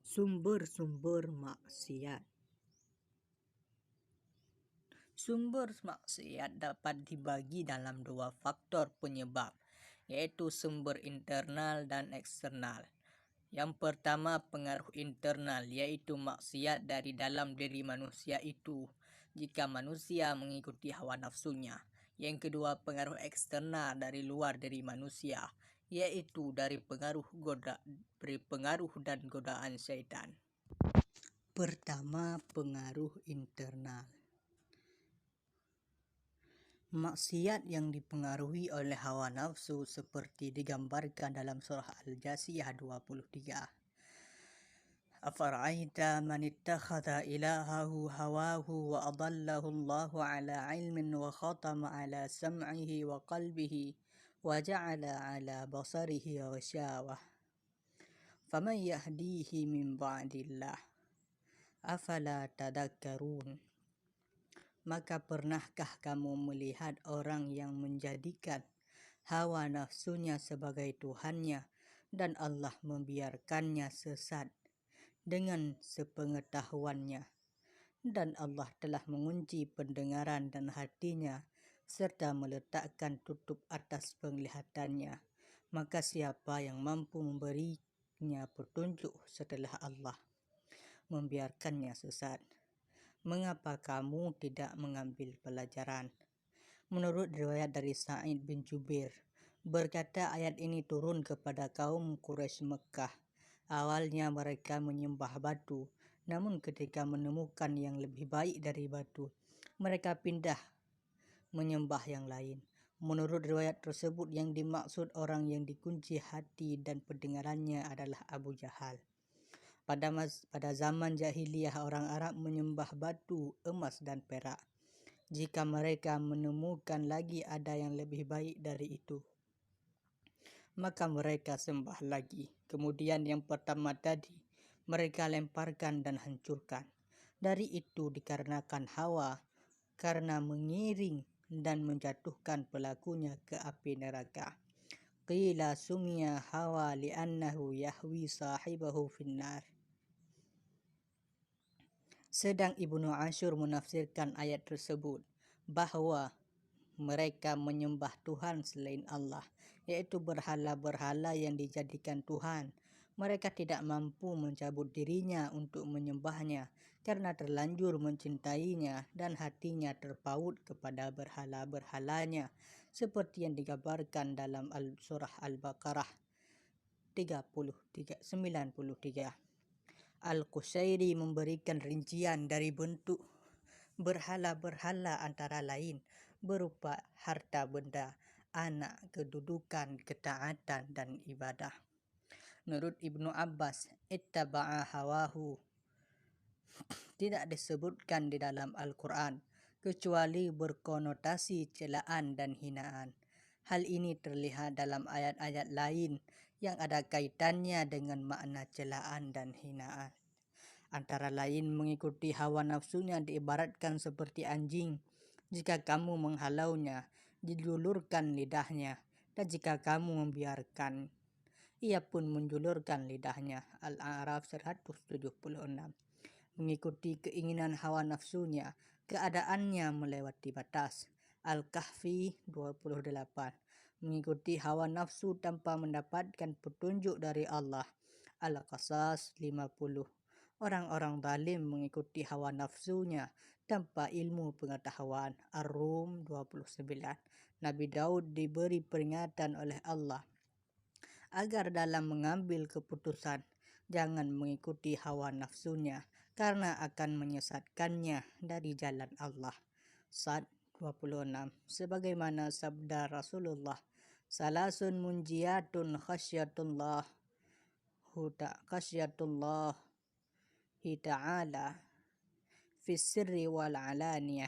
Sumber-sumber maksiat. Sumber maksiat dapat dibagi dalam dua faktor penyebab, yaitu sumber internal dan eksternal. Yang pertama, pengaruh internal, yaitu maksiat dari dalam diri manusia itu, jika manusia mengikuti hawa nafsunya. Yang kedua, pengaruh eksternal dari luar diri manusia, yaitu dari pengaruh dan godaan syaitan. Pertama, pengaruh internal. Maksiat yang dipengaruhi oleh hawa nafsu seperti digambarkan dalam surah Al-Jasiyah 23. Afara'aita man ittakhadha ilahahu hawahu wa adallahu Allahu ala ilmin wa khatama ala sam'ihi wa qalbihi wa ja'ala ala basarihi ghishawah faman yahdihi min ba'dillah afala tadakkarun. Maka pernahkah kamu melihat orang yang menjadikan hawa nafsunya sebagai Tuhannya dan Allah membiarkannya sesat dengan sepengetahuannya, dan Allah telah mengunci pendengaran dan hatinya serta meletakkan tutup atas penglihatannya? Maka siapa yang mampu memberinya petunjuk setelah Allah membiarkannya sesat? Mengapa kamu tidak mengambil pelajaran? Menurut riwayat dari Sa'id bin Jubair, berkata ayat ini turun kepada kaum Quraisy Mekah. Awalnya mereka menyembah batu, namun ketika menemukan yang lebih baik dari batu, mereka pindah menyembah yang lain. Menurut riwayat tersebut, yang dimaksud orang yang dikunci hati dan pendengarannya adalah Abu Jahal. Pada zaman jahiliyah, orang Arab menyembah batu, emas, dan perak. Jika mereka menemukan lagi ada yang lebih baik dari itu, maka mereka sembah lagi. Kemudian yang pertama tadi mereka lemparkan dan hancurkan. Dari itu dikarenakan hawa, karena mengiring dan menjatuhkan pelakunya ke api neraka. Qila sumia hawa li'annahu yahwi sahibahu finnar. Sedang Ibnu Ashur menafsirkan ayat tersebut bahwa mereka menyembah Tuhan selain Allah, yaitu berhala-berhala yang dijadikan Tuhan. Mereka tidak mampu mencabut dirinya untuk menyembahnya karena terlanjur mencintainya dan hatinya terpaut kepada berhala-berhalanya, seperti yang digambarkan dalam surah Al-Baqarah 93. Al-Qushairi memberikan rincian dari bentuk berhala-berhala antara lain berupa harta benda, anak, kedudukan, ketaatan, dan ibadah. Menurut Ibnu Abbas, ittaba'a hawahu tidak disebutkan di dalam Al-Quran kecuali berkonotasi celaan dan hinaan. Hal ini terlihat dalam ayat-ayat lain yang ada kaitannya dengan makna celaan dan hinaan. Antara lain, mengikuti hawa nafsunya diibaratkan seperti anjing. Jika kamu menghalaunya, dijulurkan lidahnya, dan jika kamu membiarkan, ia pun menjulurkan lidahnya. Al-A'raf 176. Mengikuti keinginan hawa nafsunya, keadaannya melewati batas. Al-Kahfi 28. Mengikuti hawa nafsu tanpa mendapatkan petunjuk dari Allah. Al-Qasas 50. Orang-orang zalim mengikuti hawa nafsunya tanpa ilmu pengetahuan. Ar-Rum 29. Nabi Daud diberi peringatan oleh Allah agar dalam mengambil keputusan jangan mengikuti hawa nafsunya karena akan menyesatkannya dari jalan Allah. Sad 26. Sebagaimana sabda Rasulullah, salasun munjiyatun khasyatullah ta'ala fis sirri wal alaniyah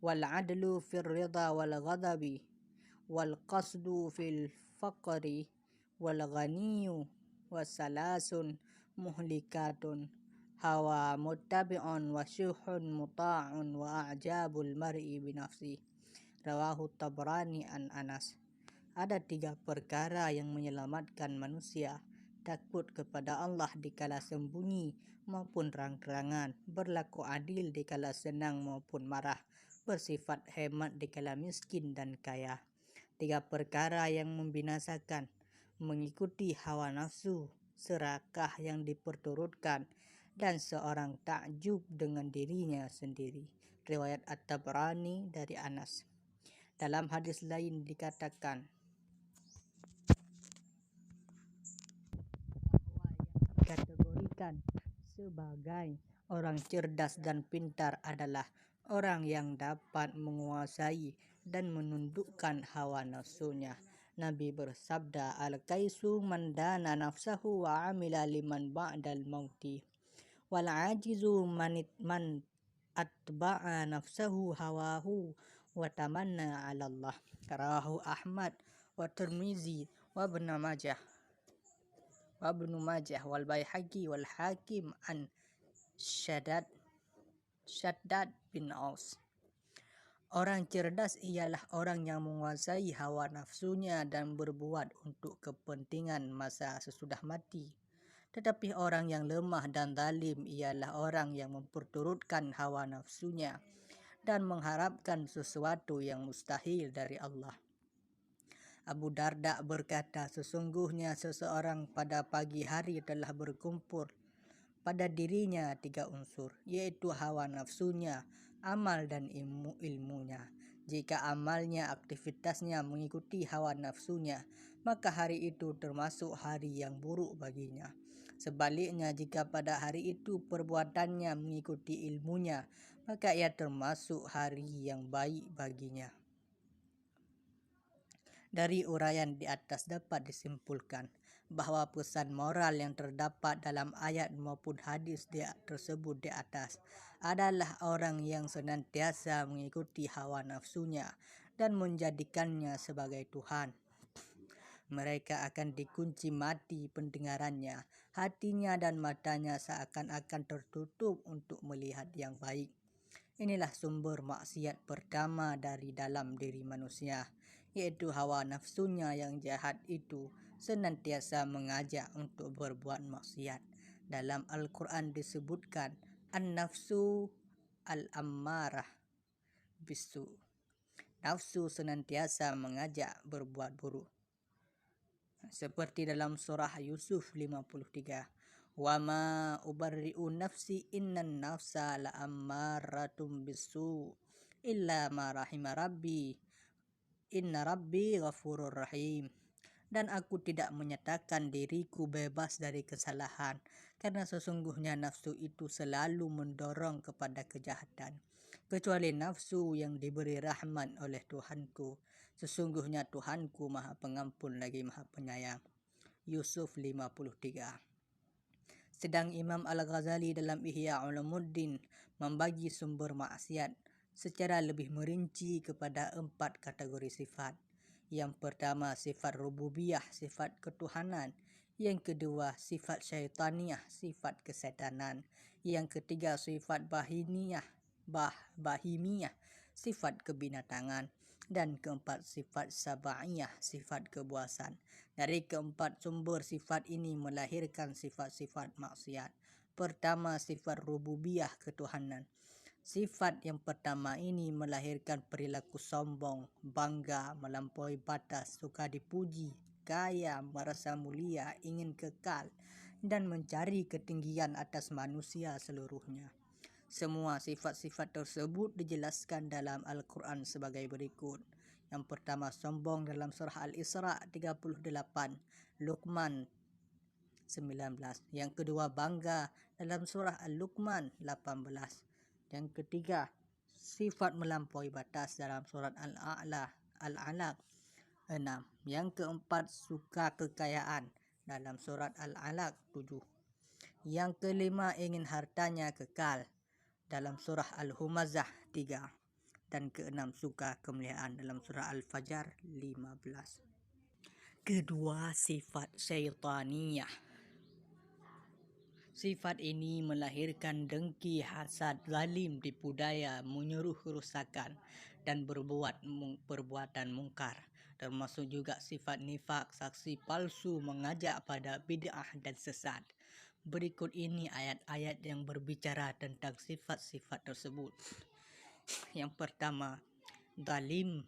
wal adlu fir ridha wal ghadabi wal qasdu fil faqri wal ghaniyu wasalasun muhlikatun hawa muttabi'un wa syuhun muta'un wa a'jabul mar'i binafsi. Rawahu Tabrani an Anas. Ada 3 perkara yang menyelamatkan manusia takut kepada Allah dikala sembunyi maupun terang-terangan, berlaku adil dikala senang maupun marah, bersifat hemat dikala miskin dan kaya. 3 perkara yang membinasakan: mengikuti hawa nafsu, serakah yang diperturutkan, dan seorang takjub dengan dirinya sendiri. Riwayat At-Tabrani dari Anas. Dalam hadis lain dikatakan, dikategorikan sebagai orang cerdas dan pintar adalah orang yang dapat menguasai dan menundukkan hawa nafsunya. Nabi bersabda, al-kaisu man dana nafsahu wa amila liman ba'dal mauti, wal ajizu man atba'a nafsahu hawahu wa tamanna 'ala Allah. Rawahu Ahmad wa Tirmizi wa Ibnu Majah wal Baihaqi wal Hakim an Shaddad bin Aus. Orang cerdas ialah orang yang menguasai hawa nafsunya dan berbuat untuk kepentingan masa sesudah mati. Tetapi orang yang lemah dan zalim ialah orang yang memperturutkan hawa nafsunya dan mengharapkan sesuatu yang mustahil dari Allah. Abu Darda berkata, sesungguhnya seseorang pada pagi hari telah berkumpul pada dirinya 3 unsur, yaitu hawa nafsunya, amal dan ilmunya. Jika amalnya, aktivitasnya mengikuti hawa nafsunya, maka hari itu termasuk hari yang buruk baginya. Sebaliknya, jika pada hari itu perbuatannya mengikuti ilmunya, maka ia termasuk hari yang baik baginya. Dari uraian di atas dapat disimpulkan bahwa pesan moral yang terdapat dalam ayat maupun hadis tersebut di atas adalah orang yang senantiasa mengikuti hawa nafsunya dan menjadikannya sebagai Tuhan. Mereka akan dikunci mati pendengarannya, hatinya dan matanya seakan-akan tertutup untuk melihat yang baik. Inilah sumber maksiat pertama dari dalam diri manusia, yaitu hawa nafsunya yang jahat itu senantiasa mengajak untuk berbuat maksiat. Dalam Al-Quran disebutkan, an-nafsu al-ammarah bisu. Nafsu senantiasa mengajak berbuat buruk. Seperti dalam surah Yusuf 53. Wa ma ubarri'u nafsi innan nafsa la'ammaratun bisu illa ma rahima rabbi inna rabbi ghafurur rahim. Dan aku tidak menyatakan diriku bebas dari kesalahan, karena sesungguhnya nafsu itu selalu mendorong kepada kejahatan, kecuali nafsu yang diberi rahmat oleh Tuhanku. Sesungguhnya Tuhanku Maha Pengampun lagi Maha Penyayang. Yusuf 53. Sedang Imam Al-Ghazali dalam Ihya Ulumuddin membagi sumber maksiat secara lebih merinci kepada 4 kategori sifat. Yang pertama, sifat rububiyah, sifat ketuhanan. Yang kedua, sifat syaitaniyah, sifat kesetanan. Yang ketiga, sifat bahimiyah, sifat kebinatangan. Dan keempat, sifat sab'iyah, sifat kebuasan. Dari keempat sumber sifat ini melahirkan sifat-sifat maksiat. Pertama, sifat rububiyah, ketuhanan. Sifat yang pertama ini melahirkan perilaku sombong, bangga, melampaui batas, suka dipuji, kaya, merasa mulia, ingin kekal, dan mencari ketinggian atas manusia seluruhnya. Semua sifat-sifat tersebut dijelaskan dalam Al-Quran sebagai berikut. Yang pertama, sombong dalam surah Al-Isra 38, Luqman 19. Yang kedua, bangga dalam surah Al-Luqman 18. Yang ketiga, sifat melampaui batas dalam surat Al-Alaq 6. Yang keempat, suka kekayaan dalam surat Al-Alaq 7. Yang kelima, ingin hartanya kekal dalam surah Al-Humazah 3. Dan keenam, suka kemuliaan dalam surah Al-Fajr 15. Kedua, sifat syaitaniyah. Sifat ini melahirkan dengki, hasad, zalim, tipu daya, menyuruh kerusakan, dan berbuat perbuatan mungkar. termasuk juga sifat nifak, saksi palsu, mengajak pada bid'ah dan sesat. Berikut ini ayat-ayat yang berbicara tentang sifat-sifat tersebut. Yang pertama, zalim,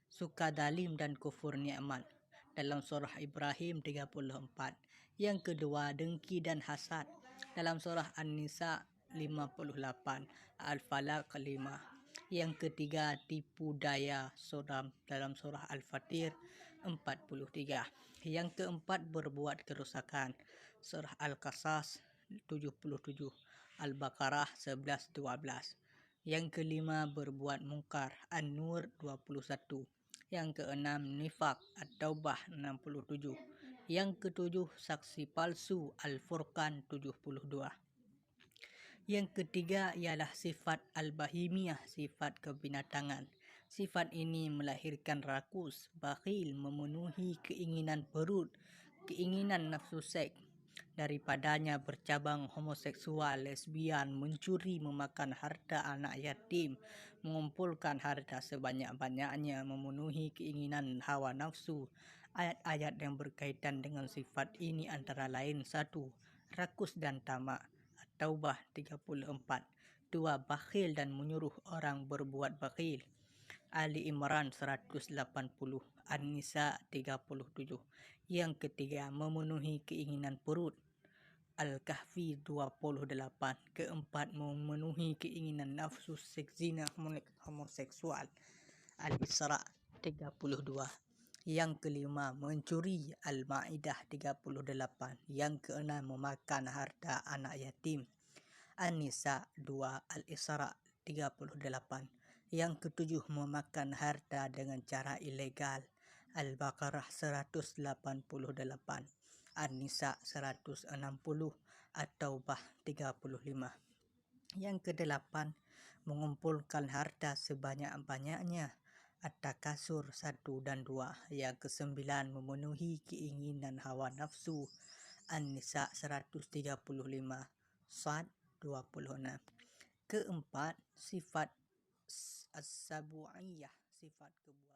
suka zalim dan kufur nikmat dalam surah Ibrahim 34. Yang kedua, dengki dan hasad dalam surah An-Nisa 58, Al-Falaq 5. Yang ketiga, tipu daya sodam dalam surah Al-Fatir 43. Yang keempat, berbuat kerusakan, surah Al-Qasas 77, Al-Baqarah 11-12. Yang kelima, berbuat mungkar, An-Nur 21. Yang keenam, nifak, At-Taubah 67. Yang ketujuh, saksi palsu, Al-Furqan 72. Yang ketiga ialah sifat al-bahimiyah, sifat kebinatangan. Sifat ini melahirkan rakus, bakhil, memenuhi keinginan perut, keinginan nafsu seks. Daripadanya bercabang homoseksual, lesbian, mencuri, memakan harta anak yatim, mengumpulkan harta sebanyak-banyaknya, memenuhi keinginan hawa nafsu. Ayat-ayat yang berkaitan dengan sifat ini antara lain: 1. Rakus dan tamak, At-Taubah 34. 2. Bakhil dan menyuruh orang berbuat bakhil, Ali Imran 180, An-Nisa 37. Yang ketiga, memenuhi keinginan perut, Al-Kahfi 28. Keempat, memenuhi keinginan nafsu seks zina homoseksual, Al-Isra 32. Yang kelima, mencuri, Al-Ma'idah 38. Yang keenam, memakan harta anak yatim, An-Nisa 2, Al-Isra 38. Yang ketujuh, memakan harta dengan cara ilegal, Al-Baqarah 188, An-Nisa 160, At-Taubah 35. Yang kedelapan, mengumpulkan harta sebanyak-banyaknya, At-Takasur 1 dan 2. Yang kesembilan, memenuhi keinginan hawa nafsu, An-Nisa 135, Sad 26. Keempat, sifat as-sabu'iyah, sifat kebuasan.